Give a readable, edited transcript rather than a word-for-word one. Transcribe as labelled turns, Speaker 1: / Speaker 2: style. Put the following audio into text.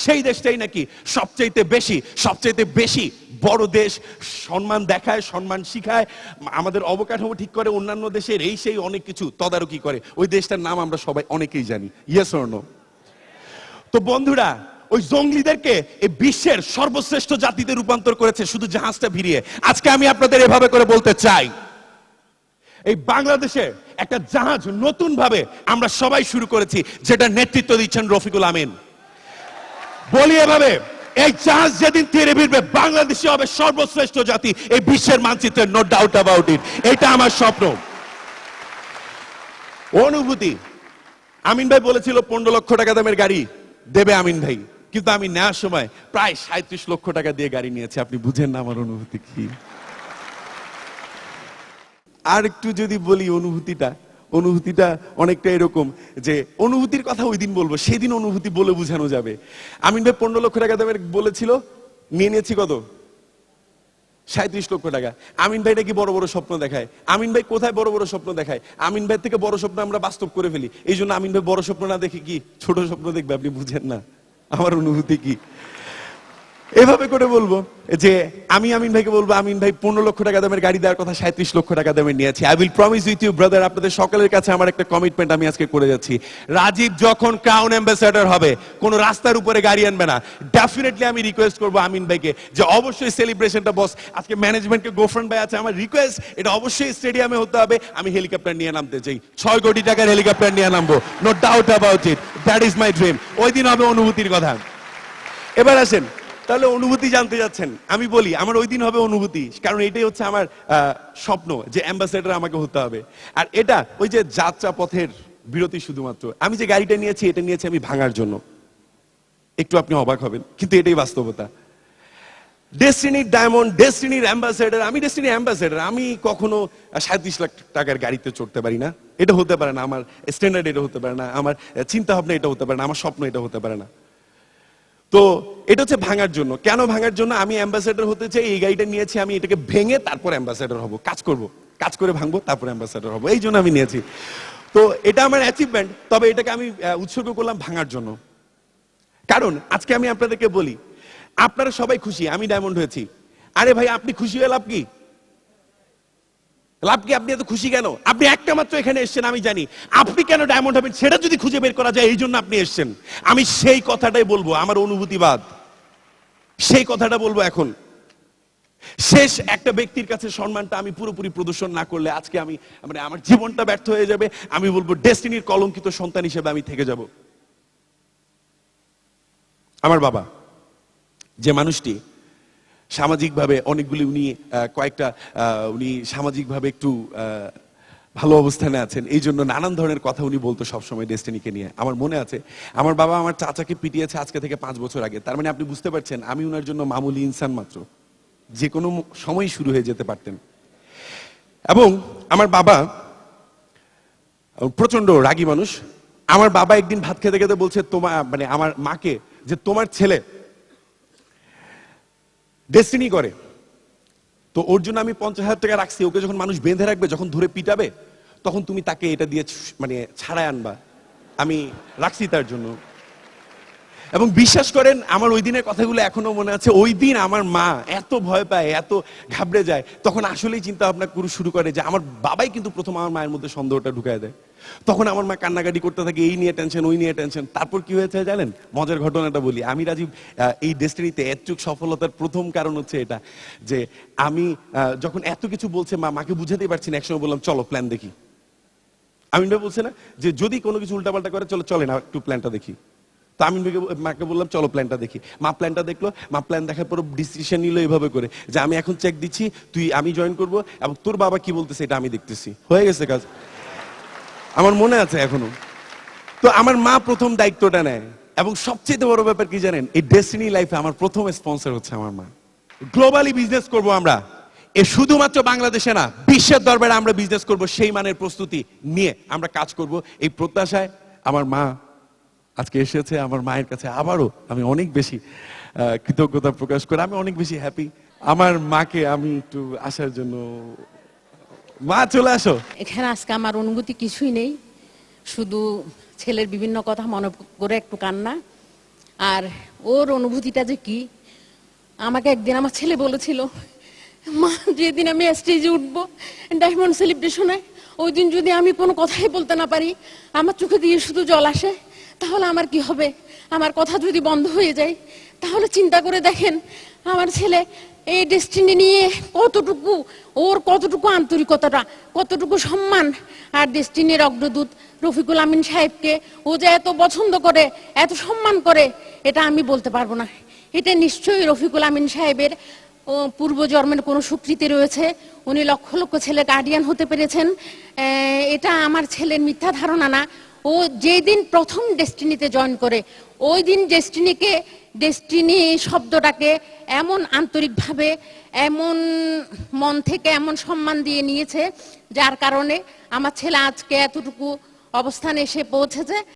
Speaker 1: সেই দেশটাই নাকি সবচাইতে বেশি বড় দেশ, সম্মান দেখায়, সম্মান শিখায়, আমাদের অবকাঠামো ঠিক করে, অন্যান্য দেশের এই সেই অনেক কিছু তদারকি করে। ওই দেশটার নাম আমরা সবাই অনেকেই জানি। Yes or no? তো বন্ধুরা, ওই জঙ্গলিদেরকে এই বিশ্বের সর্বশ্রেষ্ঠ জাতিতে রূপান্তর করেছে শুধু জাহাজটা ভিড়িয়ে। আজকে আমি আপনাদের এভাবে করে বলতে চাই, এই বাংলাদেশে একটা জাহাজ নতুন ভাবে আমরা সবাই শুরু করেছি, যেটা নেতৃত্ব দিচ্ছেন রফিকুল আমিন। বলি এভাবে, এই জাহাজ যেদিন তীরে ভিড়বে, বাংলাদেশে হবে সর্বশ্রেষ্ঠ জাতি এই বিশ্বের মানচিত্রে, নো ডাউট অ্যাবাউট ইট। এটা আমার স্বপ্ন। অনুভূতি, আমিন ভাই বলেছিল 15 লক্ষ টাকা দামের গাড়ি দেবে আমিন ভাই, কিন্তু আমি নেওয়ার সময় প্রায় 37 লক্ষ টাকা দিয়ে গাড়ি নিয়েছি। আপনি বুঝেন না আমার অনুভূতি কি। আর একটু যদি বলি অনুভূতিটা অনেকটা এরকম যে অনুভূতির কথা ওই দিন বলবো, সেদিন অনুভূতি বলে বোঝানো যাবে। আমিন ভাই 15 লক্ষ টাকা দামের বলেছিল, নিয়ে নিয়েছি কত? 37 লক্ষ টাকা। আমিন ভাই নাকি বড় বড় স্বপ্ন দেখায়। আমিন ভাই কোথায় বড় বড় স্বপ্ন দেখায়? আমিন ভাই থেকে বড় স্বপ্ন আমরা বাস্তব করে ফেলি। এই জন্য আমিন ভাই বড় স্বপ্ন না দেখে কি ছোট স্বপ্ন দেখবে। আপনি বুঝেন না আমার অনুভূতি কি। এভাবে করে বলবো যে আমি আমিন ভাইকে বলবো, আমিন ভাই 15 লক্ষ টাকা দামের গাড়ি দেওয়ার কথা 37 লক্ষ টাকা দামের নিয়েছি। I will promise with you brother, আপনাদের সকলের কাছে আমার একটা কমিটমেন্ট আমি আজকে করে যাচ্ছি। রাজীব যখন ক্রাউন অ্যাম্বাসেডর হবে, কোন রাস্তার উপরে গাড়ি আনবে না। ডেফিনেটলি আমি রিকোয়েস্ট করবো আমিন ভাইকে যে অবশ্যই সেলিব্রেশনটা, বস আজকে ম্যানেজমেন্টকে, গোফ্রেন্ড ভাই আছে, আমার রিকোয়েস্ট এটা অবশ্যই স্টেডিয়ামে হতে হবে। আমি হেলিকপ্টার নিয়ে নামতে চাই, 6 কোটি টাকার হেলিকপ্টার নিয়ে নামবো, no doubt about it. That is my dream. ওই দিন হবে অনুভূতির কথা। এবার আসেন, তাহলে অনুভূতি জানতে যাচ্ছেন, আমি বলি আমার ওই দিন হবে অনুভূতি, কারণ এটাই হচ্ছে আমার স্বপ্ন যে অ্যাম্বাসেডর আমাকে হতে হবে। আর এটা ওই যে যাত্রা পথের বিরতি শুধুমাত্র। আমি যে গাড়িটা নিয়েছি, এটা নিয়েছি আমি ভাঙার জন্য। একটু আপনি অবাক হবেন, কিন্তু এটাই বাস্তবতা। ডেস্টিনির ডায়মন্ড, ডেস্টিনির অ্যাম্বাসেডর, আমি ডেস্টিনির অ্যাম্বাসেডর। আমি কখনো 37 লাখ টাকার গাড়িতে চড়তে পারি না। এটা হতে পারে না, আমার স্ট্যান্ডার্ড এটা হতে পারে না, আমার চিন্তা ভাবনা এটা হতে পারে না, আমার স্বপ্ন এটা হতে পারে না। তো এটা হচ্ছে ভাঙার জন্য। কেন ভাঙার জন্য? আমি অ্যাম্বাসেডর হতে চাই, এই গাড়িটা নিয়েছি আমি এটাকে ভেঙে তারপর অ্যাম্বাসেডর হব, কাজ করে ভাঙবো, তারপর অ্যাম্বাসেডর হব, এই জন্য আমি নিয়েছি। তো এটা আমার অ্যাচিভমেন্ট, তবে এটাকে আমি উৎসর্গ করলাম ভাঙার জন্য। কারণ আজকে আমি আপনাদেরকে বলি, আপনারা সবাই খুশি আমি ডায়মন্ড হয়েছি। আরে ভাই, আপনি খুশি হয়ে লাভ কি? লাভ কি? আপনি এত খুশি কেন? আপনি একটা মাত্র এখানে এসেছেন, আমি জানি। আপনি কেন ডায়মন্ড হবেন সেটা যদি খুঁজে বের করা যায়, এই জন্য আপনি এসেছেন। আমি সেই কথাটাই বলবো, আমার অনুভূতিবাদ, সেই কথাটা বলবো এখন। শেষ একটা ব্যক্তির কাছে সম্মানটা আমি পুরোপুরি প্রদর্শন না করলে আজকে আমি মানে আমার জীবনটা ব্যর্থ হয়ে যাবে। আমি বলবো ডেস্টিনির কলঙ্কিত সন্তান হিসেবে আমি থেকে যাব। আমার বাবা, যে মানুষটি সামাজিকভাবে অনেকগুলি, উনি সামাজিকভাবে একটু ভালো অবস্থানে আছেন, এই জন্য নানান ধরনের কথা উনি বলতো সবসময় ডেস্টিনিকে নিয়ে। আমার মনে আছে, আমার বাবা আমার চাচাকে পিটিয়েছে আজকে থেকে 5 বছর আগে। তার মানে আপনি বুঝতে পারছেন আমি উনার জন্য মামুলি ইনসান মাত্র, যে কোনো সময় শুরু হয়ে যেতে পারতেন। এবং আমার বাবা প্রচন্ড রাগী মানুষ। আমার বাবা একদিন ভাত খেতে খেতে বলছে মানে আমার মাকে যে তোমার ছেলে ডেস্টিনি করে, তো ওর জন্য আমি 50,000 টাকা রাখছি। ওকে যখন মানুষ বেঁধে রাখবে, যখন ধরে পিটাবে, তখন তুমি তাকে এটা দিয়ে মানে ছাড়ায় আনবা, আমি রাখছি তার জন্য। এবং বিশ্বাস করেন, আমার ওই দিনের কথাগুলো এখনো মনে আছে। ওই দিন আমার মা এত ভয় পায়, এত ঘাবড়ে যায়, তখন আসলেই চিন্তা ভাবনা শুরু করে যে আমার বাবাই কিন্তু প্রথম আমার মায়ের মধ্যে সন্দেহটা ঢুকায় দেয়। তখন আমার মা কান্নাকাটি করতে থাকে, এই নিয়ে টেনশন, ওই নিয়ে টেনশন। তারপর কি হয়েছে জানেন? মজার ঘটনাটা বলি। আমি রাজীব এই ডেস্টিনিতে এতটুক সফলতার প্রথম কারণ হচ্ছে এটা, যে আমি যখন এত কিছু বলছে, মাকে বুঝাতেই পারছি না, একসময় বললাম চলো প্ল্যান দেখি। আমি বলছে না যে যদি কোনো কিছু উল্টাপাল্টা করে, চলে না একটু প্ল্যানটা দেখি। তো আমি মাকে বললাম চলো প্ল্যানটা দেখি। মা প্ল্যানটা দেখলো, মা প্ল্যান দেখার পর ডিসিশন নিল এইভাবে করে যে আমি এখন চেক দিচ্ছি, আমি জয়েন করব এবং তোর বাবা কি বলতেছে এটা আমি দেখতেছি। হয়ে গেছে কাজ, আমার মনে আছে এখনো। তো আমার মা প্রথম দায়িত্বটা নেয়। এবং সবচেয়ে বড় ব্যাপার কি জানেন? এই ডেস্টিনি লাইফে আমার প্রথম স্পন্সর হচ্ছে আমার মা। গ্লোবালি বিজনেস করব আমরা, এ শুধুমাত্র বাংলাদেশে না, বিশ্বের দরবারে আমরা বিজনেস করব, সেই মানের প্রস্তুতি নিয়ে আমরা কাজ করব। এই প্রত্যাশায় আমার মা আজকে এসেছে। আমার মায়ের কাছে আবারও আমি অনেক বেশি কৃতজ্ঞতা প্রকাশ করি। আমি অনেক বেশি হ্যাপি। আমার মাকে আমি একটু আসার জন্য, মা চলে আসো।
Speaker 2: এখানে আজকে আমার অনুভূতি কিছুই নেই, শুধু ছেলের বিভিন্ন কথা মনে করে একটু কান্না। আর ওর অনুভূতিটা যে কি, আমাকে একদিন আমার ছেলে বলেছিল, মা যেদিন আমি স্টেজে উঠবো ডায়মন্ড সেলিব্রেশনে, ওই দিন যদি আমি কোনো কথাই বলতে না পারি, আমার চোখে দিয়ে শুধু জল আসে, তাহলে আমার কি হবে? আমার কথা যদি বন্ধ হয়ে যায়, তাহলে চিন্তা করে দেখেন আমার ছেলে এই ডেস্টিনি নিয়ে কতটুকু, ওর কতটুকু আন্তরিকতাটা, কতটুকু সম্মান। আর ডেস্টিনির অগ্রদূত রফিকুল আমিন সাহেবকে ও যে এত পছন্দ করে, এত সম্মান করে, এটা আমি বলতে পারবো না। এটা নিশ্চয়ই রফিকুল আমিন সাহেবের পূর্বজন্মের কোনো স্বীকৃতি রয়েছে। উনি লক্ষ লক্ষ ছেলে গার্ডিয়ান হতে পেরেছেন। এটা আমার ছেলের মিথ্যা ধারণা না। ও যেদিন প্রথম ডেস্টিনিতে জয়েন করে, ওই দিন ডেস্টিনিকে, ডেস্টিনি শব্দটাকে এমন আন্তরিকভাবে, এমন মন থেকে এমন সম্মান দিয়ে নিয়েছে, যার কারণে আমার ছেলে আজকে এতটুকু অবস্থানে এসে পৌঁছেছে।